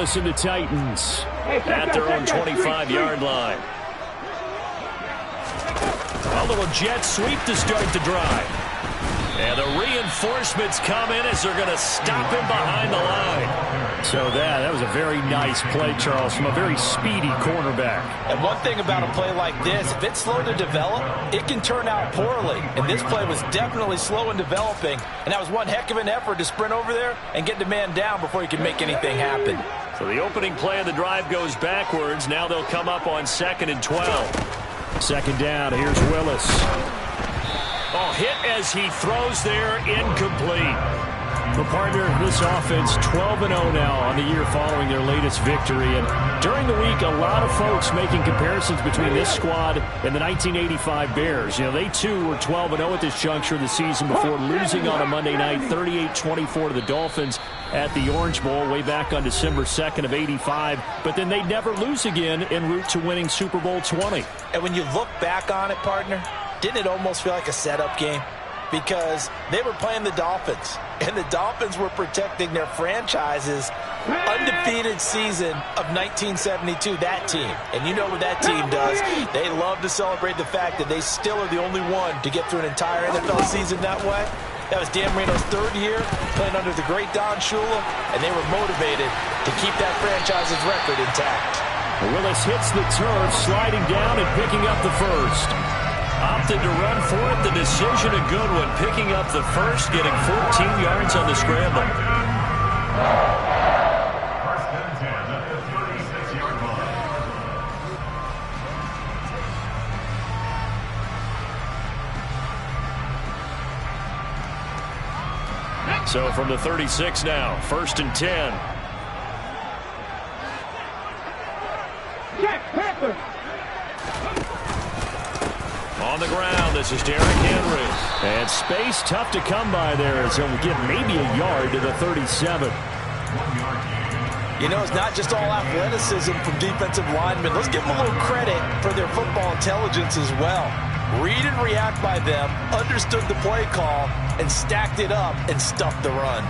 Willis and the Titans at their own 25-yard line. A little jet sweep to start the drive. And the reinforcements come in as they're going to stop him behind the line. So that was a very nice play, Charles, from a very speedy cornerback. And one thing about a play like this, if it's slow to develop, it can turn out poorly. And this play was definitely slow in developing. And that was one heck of an effort to sprint over there and get the man down before he could make anything happen. So the opening play of the drive goes backwards. Now they'll come up on 2nd and 12. Second down, here's Willis. Oh, hit as he throws there, incomplete. The partner, this offense 12-0 now on the year following their latest victory. And during the week, a lot of folks making comparisons between this squad and the 1985 Bears. You know, they too were 12-0 at this juncture of the season before losing on a Monday night 38-24 to the Dolphins at the Orange Bowl way back on December 2nd of '85. But then they'd never lose again en route to winning Super Bowl 20. And when you look back on it, partner, didn't it almost feel like a setup game? Because they were playing the Dolphins, and the Dolphins were protecting their franchise's undefeated season of 1972, that team. And you know what that team does. They love to celebrate the fact that they still are the only one to get through an entire NFL season that way. That was Dan Marino's third year playing under the great Don Shula, and they were motivated to keep that franchise's record intact. Willis hits the turf, sliding down and picking up the first. Opted to run for it. The decision a good one. Picking up the first, getting 14 yards on the scramble. First and 10 at the 36-yard line. So from the 36 now, 1st and 10. On the ground, this is Derrick Henry. And space tough to come by there, so we'll give maybe a yard to the 37. You know, it's not just all athleticism from defensive linemen. Let's give them a little credit for their football intelligence as well. Read and react by them, understood the play call, and stacked it up and stuffed the run.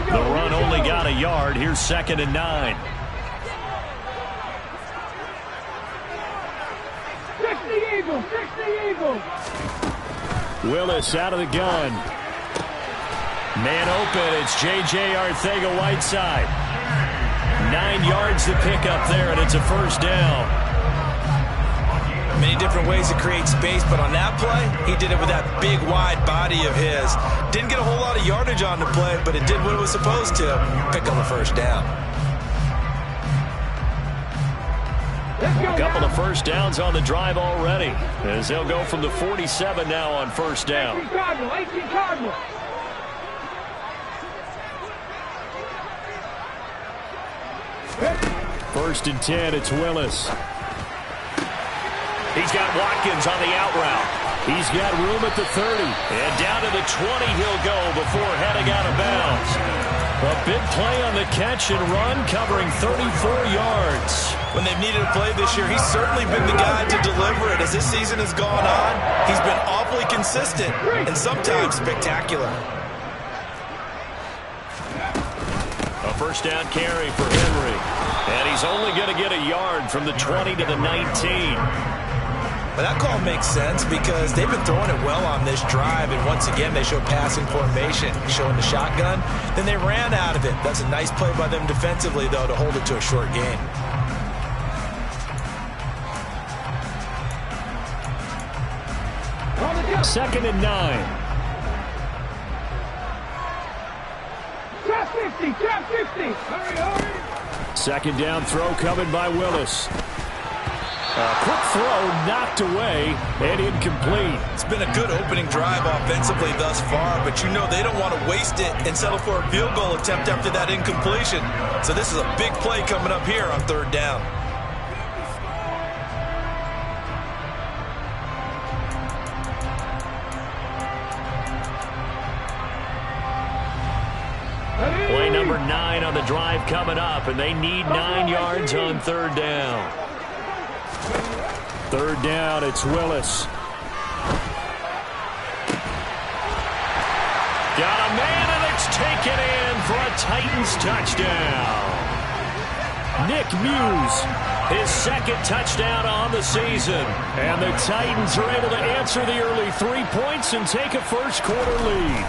The run only got a yard. Here's 2nd and 9. 60 Eagles, 60 Eagles. Willis out of the gun. Man open. It's J.J. Arcega-Whiteside. 9 yards to pick up there, and it's a first down. Many different ways to create space, but on that play, he did it with that big, wide body of his. Didn't get a whole lot of yardage on the play, but it did what it was supposed to. Pick on the first down. A couple of first downs on the drive already, as they'll go from the 47 now on first down. 18 Cardinal. 1st and 10, it's Willis. He's got Watkins on the out route. He's got room at the 30. And down to the 20 he'll go before heading out of bounds. A big play on the catch and run, covering 34 yards. When they've needed a play this year, he's certainly been the guy to deliver it. As this season has gone on, he's been awfully consistent and sometimes spectacular. first down carry for Henry. And he's only going to get a yard from the 20 to the 19. But that call makes sense because they've been throwing it well on this drive, and once again they show passing formation, showing the shotgun. Then they ran out of it. That's a nice play by them defensively, though, to hold it to a short gain. Second and 9. Trap 50, trap 50. Hurry, hurry. Second down throw coming by Willis. A quick throw knocked away and incomplete. It's been a good opening drive offensively thus far, but you know they don't want to waste it and settle for a field goal attempt after that incompletion. So this is a big play coming up here on third down. Play number 9 on the drive coming up, and they need 9 yards on third down. Third down, it's Willis. Got a man, and it's taken in for a Titans touchdown. Nick Muse, his second touchdown on the season. And the Titans are able to answer the early 3 points and take a first-quarter lead.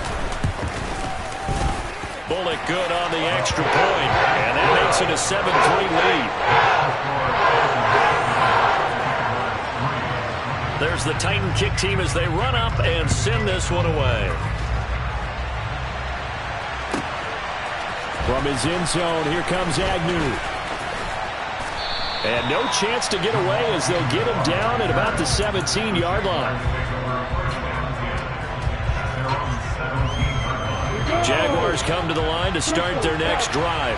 Bullock good on the extra point, and that makes it a 7-3 lead. There's the Titan kick team as they run up and send this one away. From his end zone, here comes Agnew. And no chance to get away as they'll get him down at about the 17-yard line. Jaguars come to the line to start their next drive.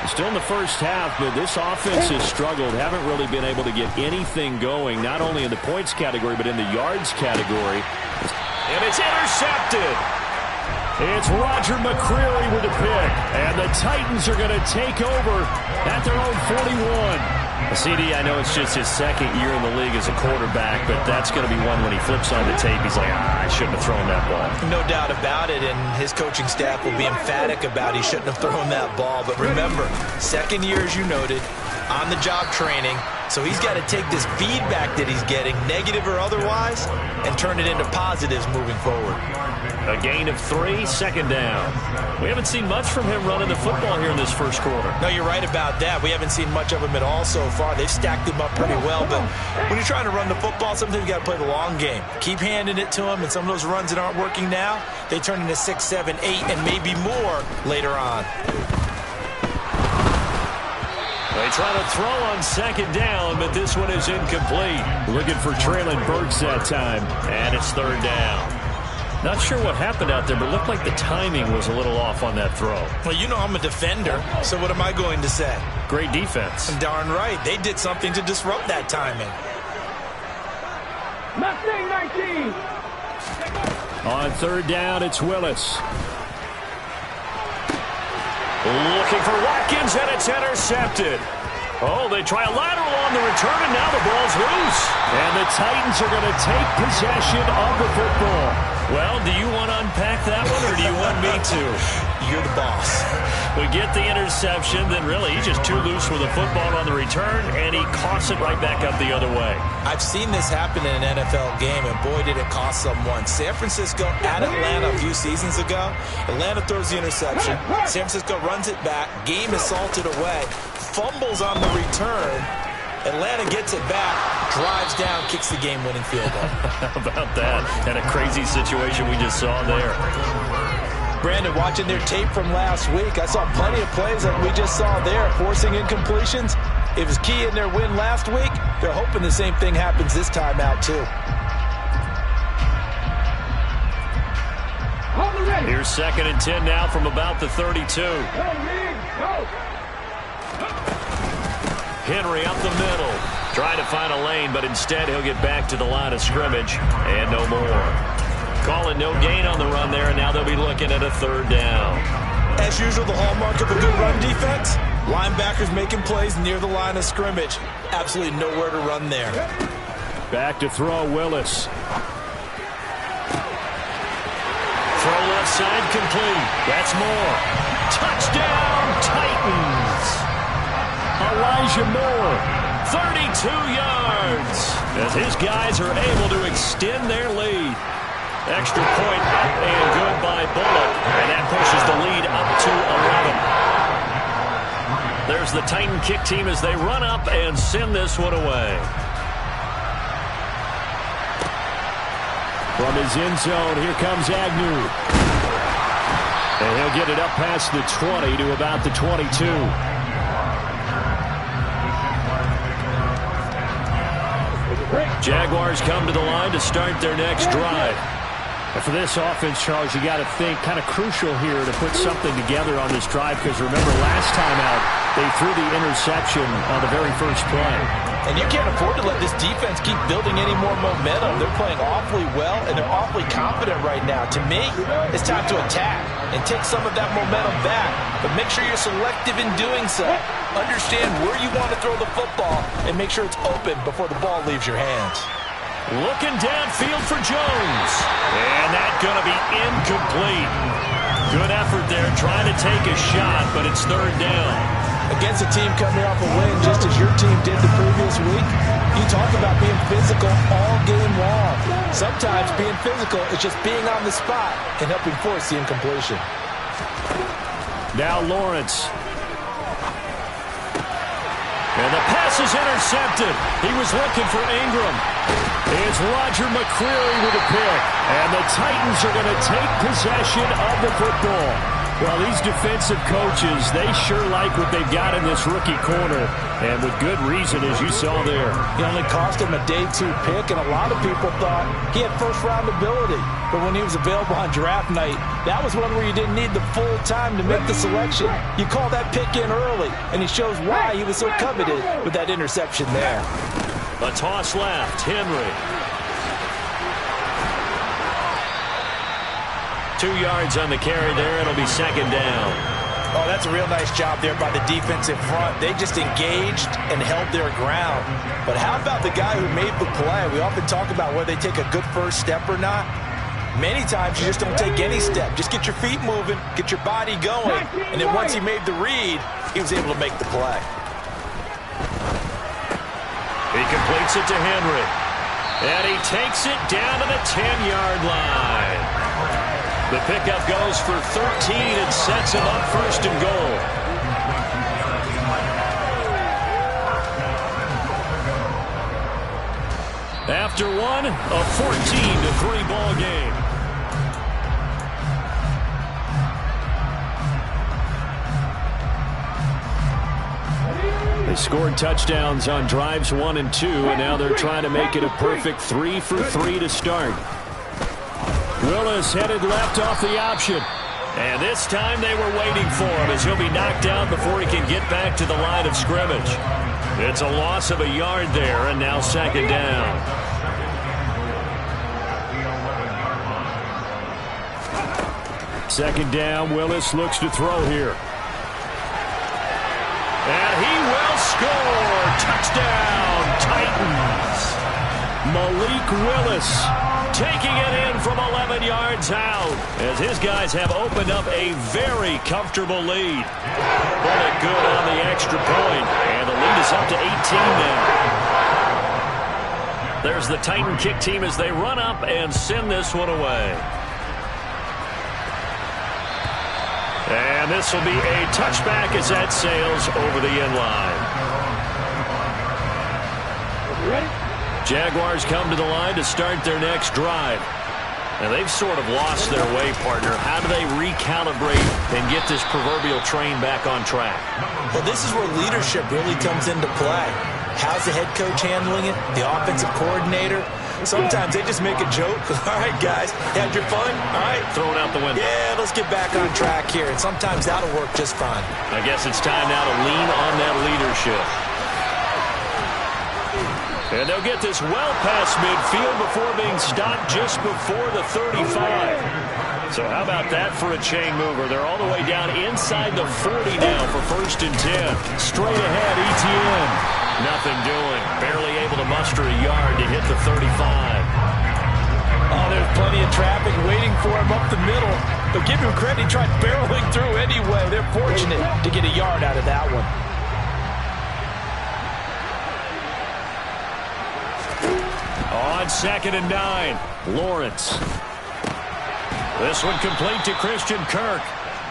Still in the first half, but this offense has struggled. Haven't really been able to get anything going, not only in the points category, but in the yards category. And it's intercepted. It's Roger McCreary with a pick. And the Titans are going to take over at their own 41. CD, I know it's just his second year in the league as a quarterback, but that's going to be one when he flips on the tape. He's like, I shouldn't have thrown that ball. No doubt about it, and his coaching staff will be emphatic about he shouldn't have thrown that ball. But remember, second year, as you noted, on-the-job training, so he's got to take this feedback that he's getting, negative or otherwise, and turn it into positives moving forward. A gain of 3, second down. We haven't seen much from him running the football here in this first quarter. No, you're right about that. We haven't seen much of him at all so far. They've stacked him up pretty well, but when you're trying to run the football, sometimes you got to play the long game. Keep handing it to him, and some of those runs that aren't working now, they turn into 6, 7, 8, and maybe more later on. They try to throw on second down, but this one is incomplete. Looking for Traylon Burks that time, and it's third down. Not sure what happened out there, but it looked like the timing was a little off on that throw. Well, you know I'm a defender, so what am I going to say? Great defense. Darn right. They did something to disrupt that timing. Mustang 19. On third down, it's Willis. Looking for Watkins, and it's intercepted. Oh, they try a lateral on the return, and now the ball's loose. And the Titans are going to take possession of the football. Well, do you want to unpack that one, or do you want me to? You're the boss. We get the interception, then really he's just too loose with the football on the return, and he coughs it right back up the other way. I've seen this happen in an NFL game, and boy, did it cost someone. San Francisco at Atlanta a few seasons ago. Atlanta throws the interception. San Francisco runs it back. Game is salted away. Fumbles on the return. Atlanta gets it back, drives down, kicks the game-winning field goal. How about that? And a crazy situation we just saw there. Brandon, watching their tape from last week, I saw plenty of plays like we just saw there, forcing incompletions. It was key in their win last week. They're hoping the same thing happens this time out, too. Here's second and 10 now from about the 32. Henry up the middle. Trying to find a lane, but instead he'll get back to the line of scrimmage and no more. Calling no gain on the run there, and now they'll be looking at a third down. As usual, the hallmark of a good run defense, linebackers making plays near the line of scrimmage. Absolutely nowhere to run there. Back to throw, Willis. Throw left side complete. That's more. Touchdown, you more. 32 yards. As his guys are able to extend their lead. Extra point up and good by Bullock. And that pushes the lead up to 11. There's the Titan kick team as they run up and send this one away. From his end zone, here comes Agnew. And he'll get it up past the 20 to about the 22. Jaguars come to the line to start their next drive. And for this offense, Charles, you got to think kind of crucial here to put something together on this drive, because remember last time out they threw the interception on the very first play. And you can't afford to let this defense keep building any more momentum. They're playing awfully well, and they're awfully confident right now. To me, it's time to attack and take some of that momentum back. But make sure you're selective in doing so. Understand where you want to throw the football and make sure it's open before the ball leaves your hands. Looking downfield for Jones. And that's going to be incomplete. Good effort there trying to take a shot, but it's third down. Against a team coming off a win just as your team did the previous week, you talk about being physical all game long. Sometimes being physical is just being on the spot and helping force the incompletion. Now Lawrence. And the pass is intercepted. He was looking for Ingram. It's Roger McCreary with a pick. And the Titans are going to take possession of the football. Well, these defensive coaches, they sure like what they've got in this rookie corner. And with good reason, as you saw there. It only cost him a day 2 pick, and a lot of people thought he had first-round ability. But when he was available on draft night, that was one where you didn't need the full time to make the selection. You call that pick in early, and he shows why he was so coveted with that interception there. A toss left, Henry. 2 yards on the carry there. It'll be second down. Oh, that's a real nice job there by the defensive front. They just engaged and held their ground. But how about the guy who made the play? We often talk about whether they take a good first step or not. Many times you just don't take any step. Just get your feet moving, get your body going, and then once he made the read, he was able to make the play. He completes it to Henry. And he takes it down to the 10-yard line. The pickup goes for 13 and sets him up first and goal. After one, a 14-3 ball game. They scored touchdowns on drives 1 and 2, and now they're trying to make it a perfect 3 for 3 to start. Willis headed left off the option. And this time they were waiting for him as he'll be knocked down before he can get back to the line of scrimmage. It's a loss of a yard there, and now second down. Second down, Willis looks to throw here. And he will score. Touchdown, Titans. Malik Willis taking it in from 11 yards out as his guys have opened up a very comfortable lead. Bullet good on the extra point, and the lead is up to 18 now. There's the Titan kick team as they run up and send this one away. And this will be a touchback as that sails over the end line. Jaguars come to the line to start their next drive. And they've sort of lost their way, partner. How do they recalibrate and get this proverbial train back on track? Well, this is where leadership really comes into play. How's the head coach handling it? The offensive coordinator? Sometimes they just make a joke. All right, guys, had your fun? All right. Throw it out the window. Yeah, let's get back on track here. And sometimes that'll work just fine. I guess it's time now to lean on that leadership. And they'll get this well past midfield before being stopped just before the 35. So how about that for a chain mover? They're all the way down inside the 40 now for first and 10. Straight ahead, ETN. Nothing doing. Barely able to muster a yard to hit the 35. Oh, there's plenty of traffic waiting for him up the middle. But give him credit, he tried barreling through anyway. They're fortunate to get a yard out of that one. 2nd and 9. Lawrence. This one complete to Christian Kirk.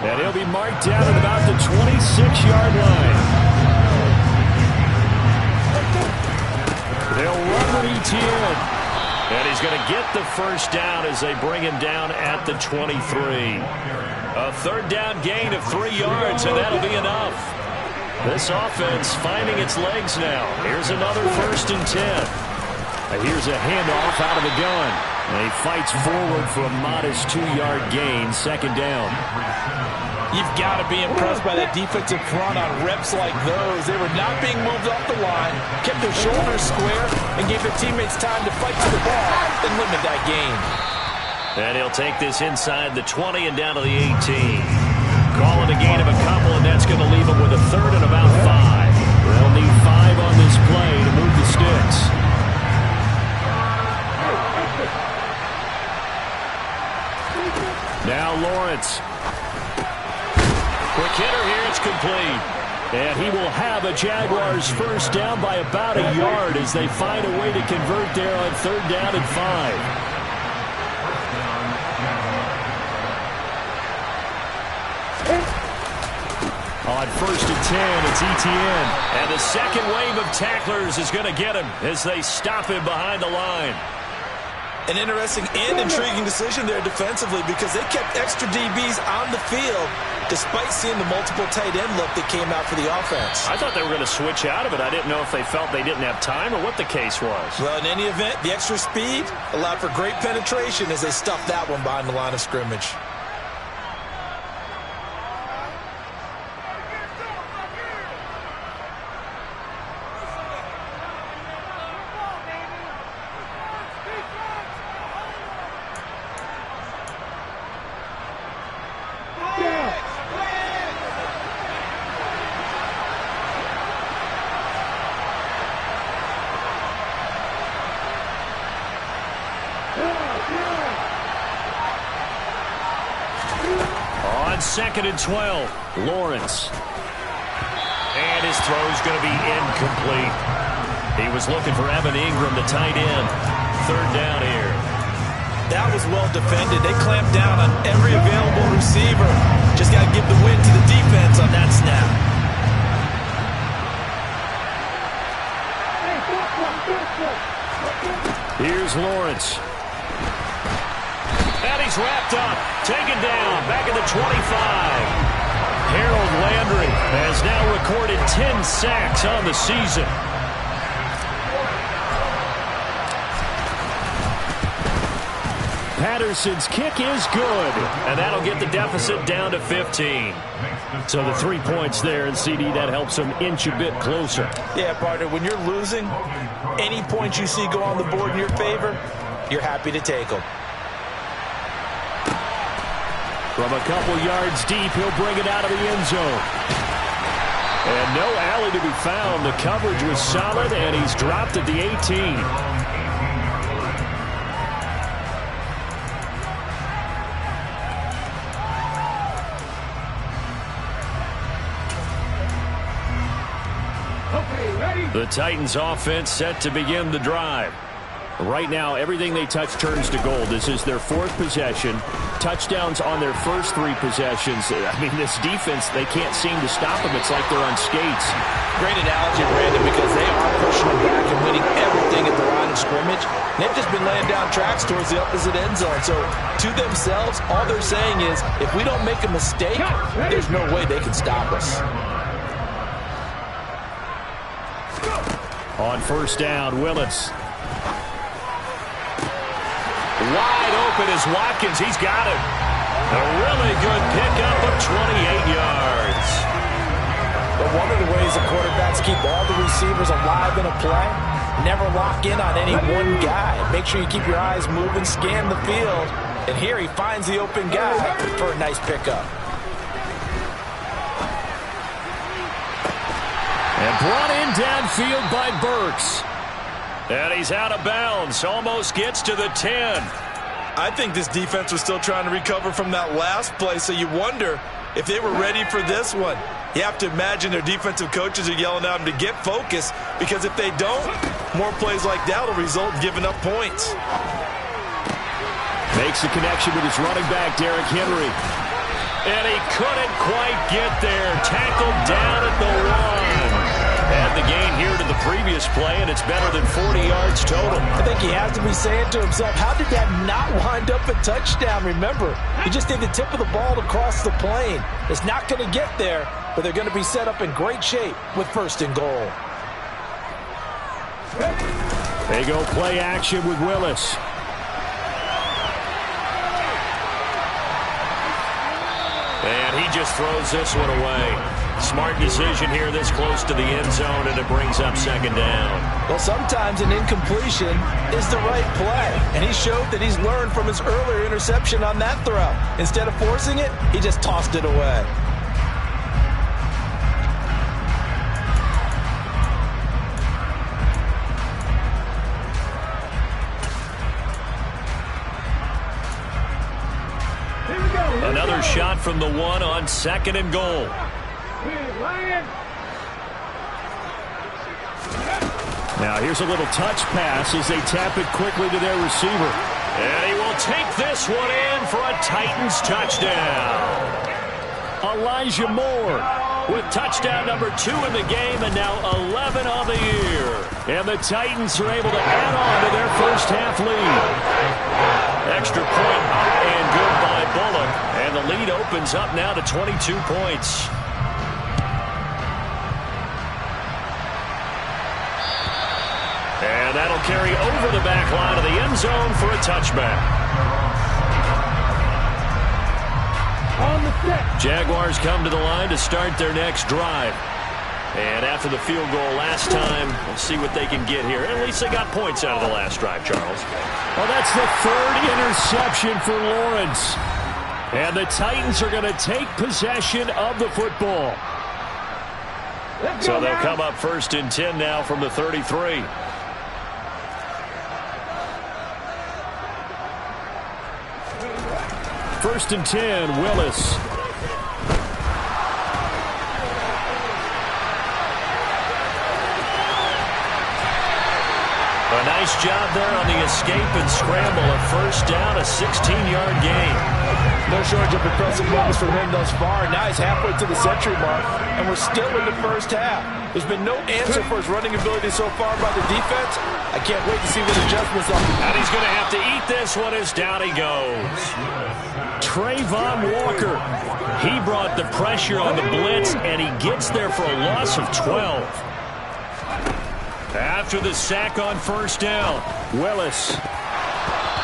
And he'll be marked down at about the 26-yard line. They'll run with Etienne. And he's going to get the first down as they bring him down at the 23. A 3rd down gain of 3 yards, and that'll be enough. This offense finding its legs now. Here's another 1st and 10. Here's a handoff out of the gun. And he fights forward for a modest 2-yard gain, 2nd down. You've got to be impressed by that defensive front on reps like those. They were not being moved off the line, kept their shoulders square, and gave their teammates time to fight to the ball and limit that gain. And he'll take this inside the 20 and down to the 18. Call it a gain of a couple, and that's going to leave them with a 3rd and about 5. They'll need 5 on this play to move the sticks. Now Lawrence. Quick hitter here, it's complete. And he will have a Jaguars first down by about a yard as they find a way to convert there on 3rd down and 5. On 1st and 10, it's Etienne. And the second wave of tacklers is going to get him as they stop him behind the line. An interesting and intriguing decision there defensively because they kept extra DBs on the field despite seeing the multiple tight end look that came out for the offense. I thought they were going to switch out of it. I didn't know if they felt they didn't have time or what the case was. Well, in any event, the extra speed allowed for great penetration as they stuffed that one behind the line of scrimmage. On 2nd and 12, Lawrence. And his throw's going to be incomplete. He was looking for Evan Ingram, the tight end. 3rd down here. That was well defended. They clamped down on every available receiver. Just got to give the win to the defense on that snap. Here's Lawrence. And he's wrapped up, taken down, back at the 25. Harold Landry has now recorded 10 sacks on the season. Patterson's kick is good, and that'll get the deficit down to 15. So the 3 points there, and CD, that helps them inch a bit closer. Yeah, partner, when you're losing, any points you see go on the board in your favor, you're happy to take them. From a couple yards deep, he'll bring it out of the end zone. And no alley to be found. The coverage was solid, and he's dropped at the 18. The Titans offense set to begin the drive. Right now, everything they touch turns to gold. This is their 4th possession. Touchdowns on their first 3 possessions. I mean, this defense, they can't seem to stop them. It's like they're on skates. Great analogy, Brandon, because they are pushing them back and winning everything at the line of scrimmage. They've just been laying down tracks towards the opposite end zone. So, to themselves, all they're saying is, if we don't make a mistake, there's no way they can stop us. On 1st down, Willis. Wide open is Watkins. He's got it. A really good pickup of 28 yards. But one of the ways the quarterbacks keep all the receivers alive in a play, never lock in on any one guy. Make sure you keep your eyes moving, scan the field. And here he finds the open guy for a nice pickup. And brought in downfield by Burks. And he's out of bounds. Almost gets to the 10. I think this defense was still trying to recover from that last play, so you wonder if they were ready for this one. You have to imagine their defensive coaches are yelling at them to get focused, because if they don't, more plays like that will result in giving up points. Makes the connection with his running back, Derrick Henry. And he couldn't quite get there. Tackled down at the 1. And the gain here to the previous play, and it's better than 40 yards total. I think he has to be saying to himself, how did that not wind up a touchdown? Remember, he just did the tip of the ball to cross the plane. It's not going to get there, but they're going to be set up in great shape with 1st and goal. They go play action with Willis. And he just throws this one away. Smart decision here this close to the end zone, and it brings up 2nd down. Well, sometimes an incompletion is the right play, and he showed that he's learned from his earlier interception on that throw. Instead of forcing it, he just tossed it away. Another shot from the 1 on 2nd and goal. Now here's a little touch pass as they tap it quickly to their receiver. And he will take this one in for a Titans touchdown. Elijah Moore with touchdown number 2 in the game, and now 11 on the year. And the Titans are able to add on to their first half lead. Extra point up and good by Bullock. And the lead opens up now to 22 points. And that'll carry over the back line of the end zone for a touchback. On the set. Jaguars come to the line to start their next drive. And after the field goal last time, we'll see what they can get here. At least they got points out of the last drive, Charles. Well, that's the 3rd interception for Lawrence. And the Titans are going to take possession of the football. So they'll come up 1st and 10 now from the 33. First and 10, Willis. A nice job there on the escape and scramble. A 1st down, a 16-yard gain. No shortage of impressive moments from him thus far. Now he's halfway to the century mark, and we're still in the first half. There's been no answer for his running ability so far by the defense. I can't wait to see what adjustments are. And he's going to have to eat this one as down he goes. Trayvon Walker. He brought the pressure on the blitz, and he gets there for a loss of 12. After the sack on 1st down, Willis.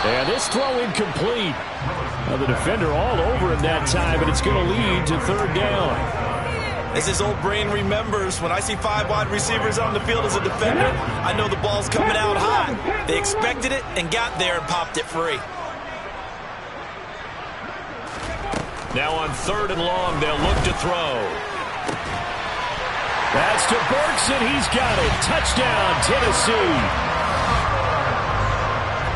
And this throw incomplete. Now the defender all over him that time, and it's going to lead to 3rd down. As his old brain remembers, when I see 5 wide receivers on the field as a defender, I know the ball's coming out high. They expected it and got there and popped it free. Now on 3rd and long, they'll look to throw. That's to Burks, and he's got it. Touchdown, Tennessee.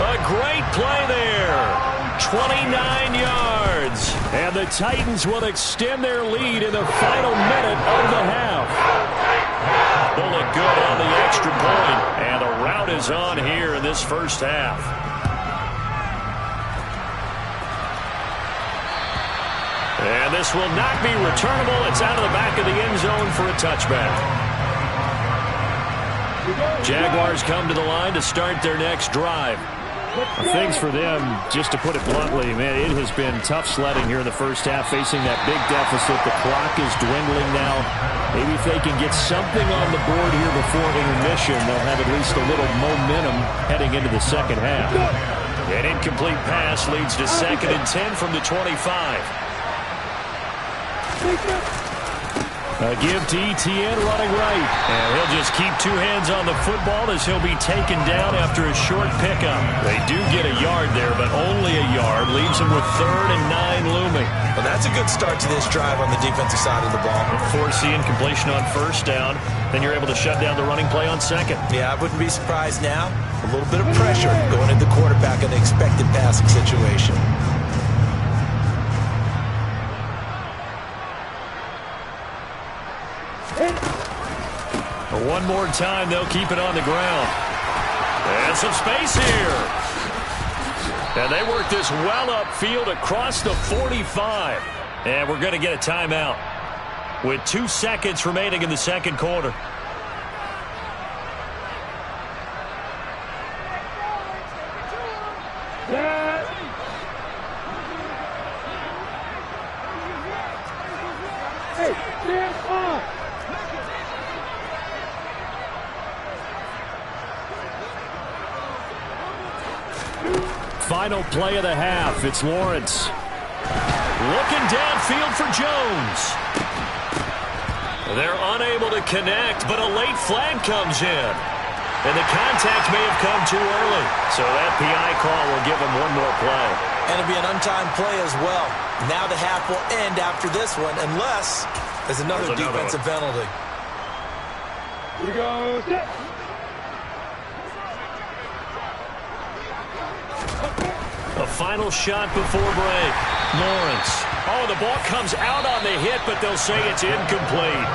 A great play there. 29 yards. And the Titans will extend their lead in the final minute of the half. Bullock good on the extra point. And the rout is on here in this first half. And this will not be returnable. It's out of the back of the end zone for a touchback. Jaguars come to the line to start their next drive. Things for them, just to put it bluntly, man, it has been tough sledding here in the first half, facing that big deficit. The clock is dwindling now. Maybe if they can get something on the board here before intermission, they'll have at least a little momentum heading into the second half. An incomplete pass leads to 2nd and 10 from the 25. A give to Etienne running right. And he'll just keep 2 hands on the football as he'll be taken down after a short pickup. They do get a yard there, but only a yard. Leaves him with 3rd and 9 looming. Well, that's a good start to this drive on the defensive side of the ball. Force the incompletion on 1st down. Then you're able to shut down the running play on 2nd. Yeah, I wouldn't be surprised now. A little bit of pressure going at the quarterback in the expected passing situation. One more time, they'll keep it on the ground. And some space here. And they work this well upfield across the 45. And we're going to get a timeout with 2 seconds remaining in the second quarter. Final play of the half. It's Lawrence. Looking downfield for Jones. They're unable to connect, but a late flag comes in. And the contact may have come too early. So that PI call will give them one more play. And it'll be an untimed play as well. Now the half will end after this one, unless there's another defensive penalty. Here we go. A final shot before break. Lawrence. Oh, the ball comes out on the hit, but they'll say it's incomplete.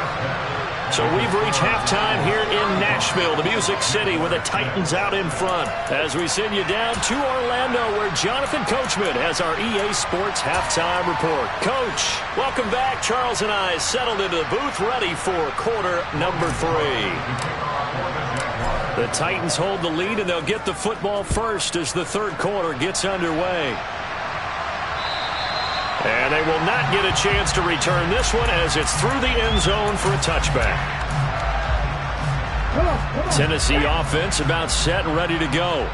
So we've reached halftime here in Nashville, the Music City, with the Titans out in front. As we send you down to Orlando, where Jonathan Coachman has our EA Sports halftime report. Coach, welcome back. Charles and I settled into the booth, ready for quarter number 3. The Titans hold the lead, and they'll get the football first as the third quarter gets underway. And they will not get a chance to return this one as it's through the end zone for a touchback. Tennessee offense about set and ready to go.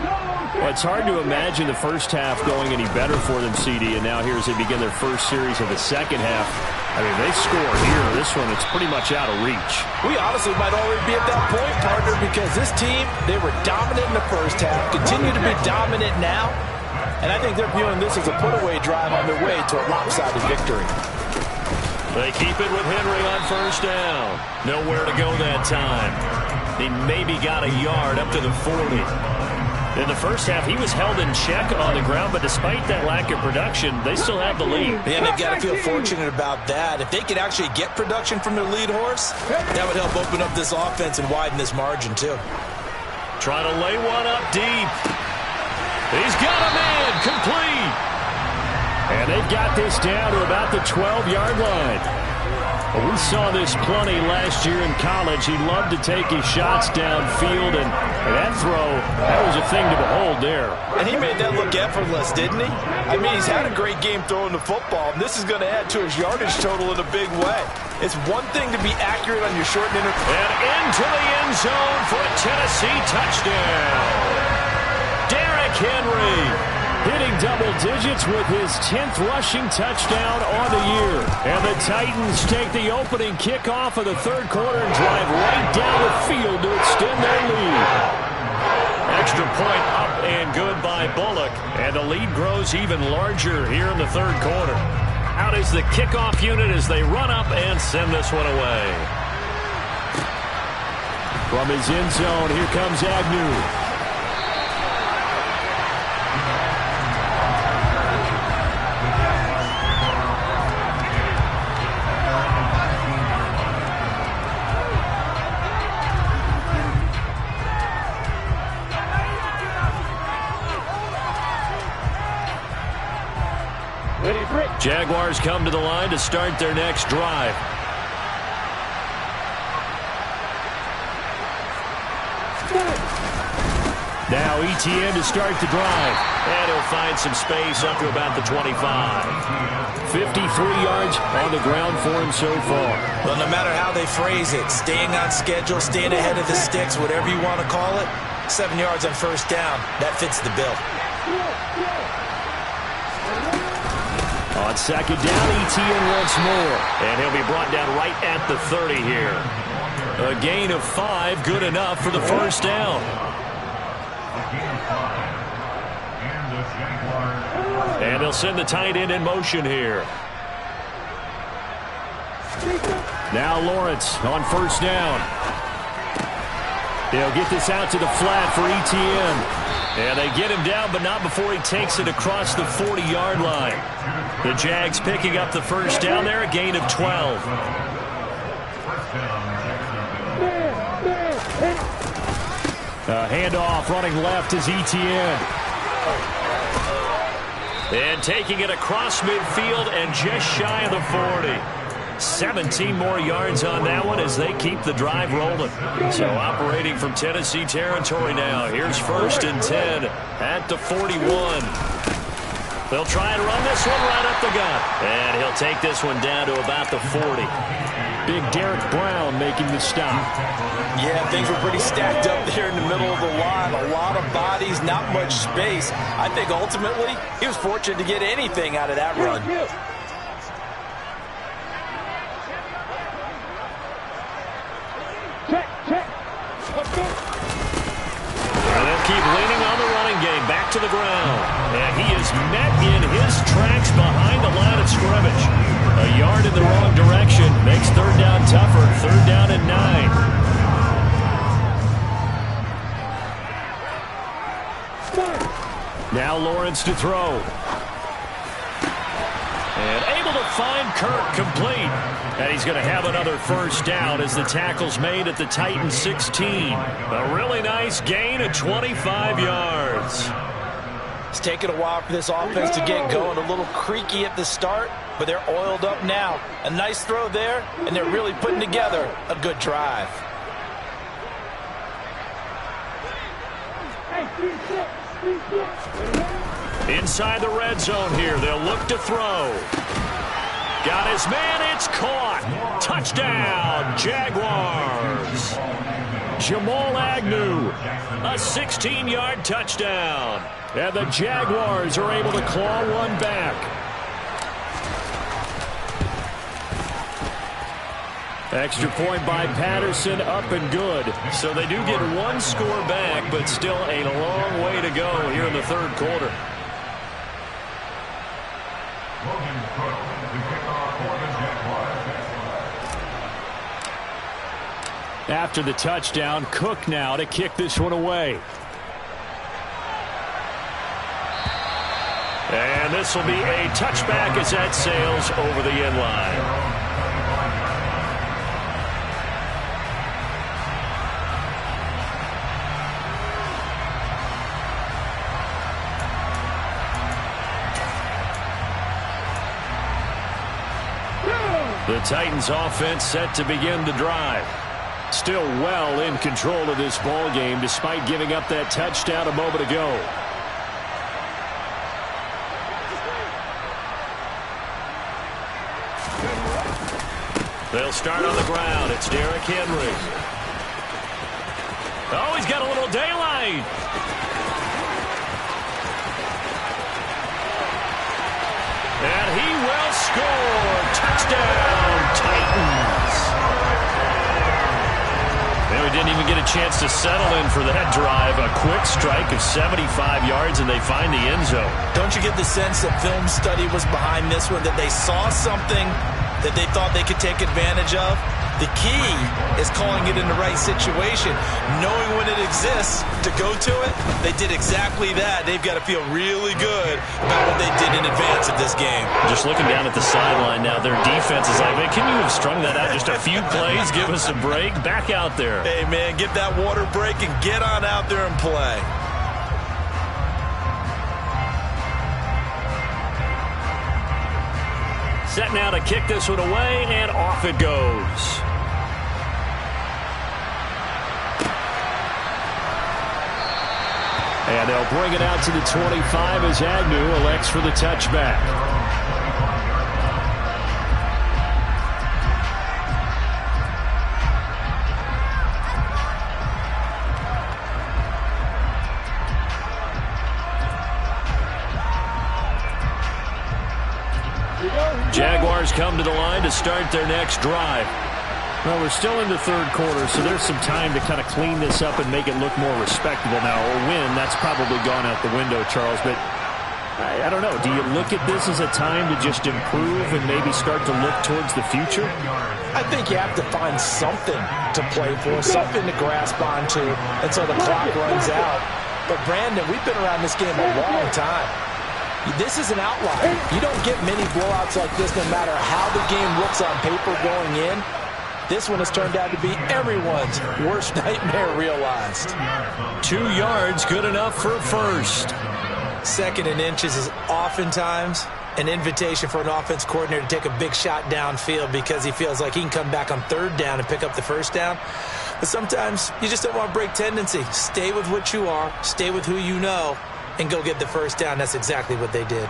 Well, it's hard to imagine the first half going any better for them, CD, and now here as they begin their first series of the second half. I mean, they score here. This one, it's pretty much out of reach. We honestly might already be at that point, partner, because this team, they were dominant in the first half, continue to be dominant now, and I think they're viewing this as a put-away drive on their way to a lopsided victory. They keep it with Henry on first down. Nowhere to go that time. He maybe got a yard up to the 40. In the first half, he was held in check on the ground, but despite that lack of production, they still have the lead. And they've got to feel fortunate about that. If they could actually get production from their lead horse, that would help open up this offense and widen this margin, too. Trying to lay one up deep. He's got a man, complete. And they've got this down to about the 12-yard line. Well, we saw this plenty last year in college. He loved to take his shots downfield, and that throw, that was a thing to behold there. And he made that look effortless, didn't he? I mean, he's had a great game throwing the football, and this is going to add to his yardage total in a big way. It's one thing to be accurate on your short and and into the end zone for a Tennessee touchdown. Derrick Henry hitting double digits with his 10th rushing touchdown on the year. And the Titans take the opening kickoff of the third quarter and drive right down the field to extend their lead. Extra point up and good by Bullock. And the lead grows even larger here in the third quarter. Out is the kickoff unit as they run up and send this one away. From his end zone, here comes Agnew. Jaguars come to the line to start their next drive. Now ETN to start the drive. And he'll find some space up to about the 25. 53 yards on the ground for him so far. Well, no matter how they phrase it, staying on schedule, staying ahead of the sticks, whatever you want to call it, 7 yards on first down, that fits the bill. On second down, ETN once more. And he'll be brought down right at the 30 here. A gain of 5, good enough for the first down. And they'll send the tight end in motion here. Now Lawrence on first down. They'll get this out to the flat for ETN. And they get him down, but not before he takes it across the 40-yard line. The Jags picking up the first down there, a gain of 12. Handoff running left is Etienne. And taking it across midfield and just shy of the 40. 17 more yards on that one as they keep the drive rolling. So operating from Tennessee territory now. Here's 1st and 10 at the 41. They'll try and run this one right up the gut. And he'll take this one down to about the 40. Big Derek Brown making the stop. Yeah, things were pretty stacked up there in the middle of the line. A lot of bodies, not much space. I think ultimately he was fortunate to get anything out of that run. And they'll keep leaning on the running game. Back to the ground. And he is met in his tracks behind the line of scrimmage. A yard in the wrong direction. Makes 3rd down tougher. 3rd down and 9. Now Lawrence to throw. And able to find Kirk complete. And he's going to have another 1st down as the tackle's made at the Titans 16. A really nice gain of 25 yards. It's taken a while for this offense to get going. A little creaky at the start, but they're oiled up now. A nice throw there, and they're really putting together a good drive. Inside the red zone here. They'll look to throw. Got his man. It's caught. Touchdown, Jaguars. Jamal Agnew, a 16-yard touchdown. And the Jaguars are able to claw one back. Extra point by Patterson, up and good. So they do get one score back, but still a long way to go here in the 3rd quarter. After the touchdown, Cook now to kick this one away. And this will be a touchback as that sails over the end line. The Titans offense set to begin the drive. Still well in control of this ball game despite giving up that touchdown a moment ago. They'll start on the ground. It's Derrick Henry. Oh, he's got a little daylight. And he will score. Touchdown, Titans. And we didn't even get a chance to settle in for that drive. A quick strike of 75 yards, and they find the end zone. Don't you get the sense that film study was behind this one, that they saw something that they thought they could take advantage of? The key is calling it in the right situation, knowing when it exists to go to it. They did exactly that. They've got to feel really good about what they did in advance of this game. Just looking down at the sideline now, their defense is like, man, can you have strung that out just a few plays? Give us a break. Back out there. Hey, man, get that water break and get on out there and play. Set now to kick this one away, and off it goes. And they'll bring it out to the 25 as Agnew elects for the touchback. Jaguars come to the line to start their next drive. Well, we're still in the 3rd quarter, so there's some time to kind of clean this up and make it look more respectable. Now, a win, that's probably gone out the window, Charles, but I don't know. Do you look at this as a time to just improve and maybe start to look towards the future? I think you have to find something to play for, something to grasp onto until the clock runs out. But, Brandon, we've been around this game a long time. This is an outlier. You don't get many blowouts like this no matter how the game looks on paper going in. This one has turned out to be everyone's worst nightmare realized. 2 yards, good enough for a first. 2nd and inches is oftentimes an invitation for an offense coordinator to take a big shot downfield because he feels like he can come back on 3rd down and pick up the 1st down. But sometimes you just don't want to break tendency. Stay with what you are, stay with who you know, and go get the 1st down. That's exactly what they did.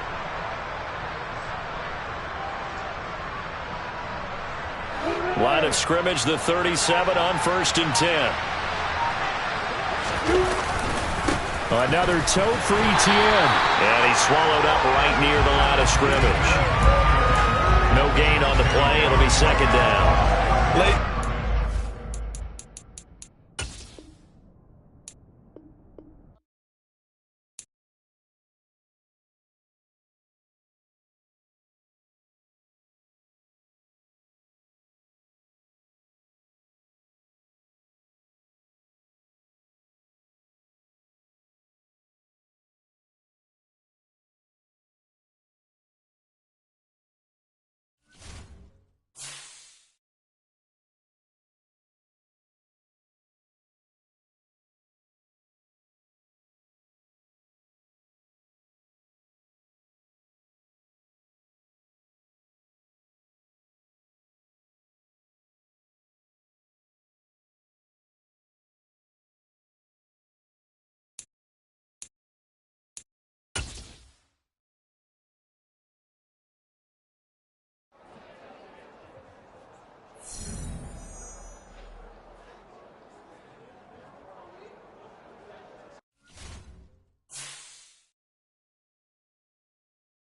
Line of scrimmage, the 37 on 1st and 10. Another toe for Etienne. And he's swallowed up right near the line of scrimmage. No gain on the play. It'll be 2nd down. Late.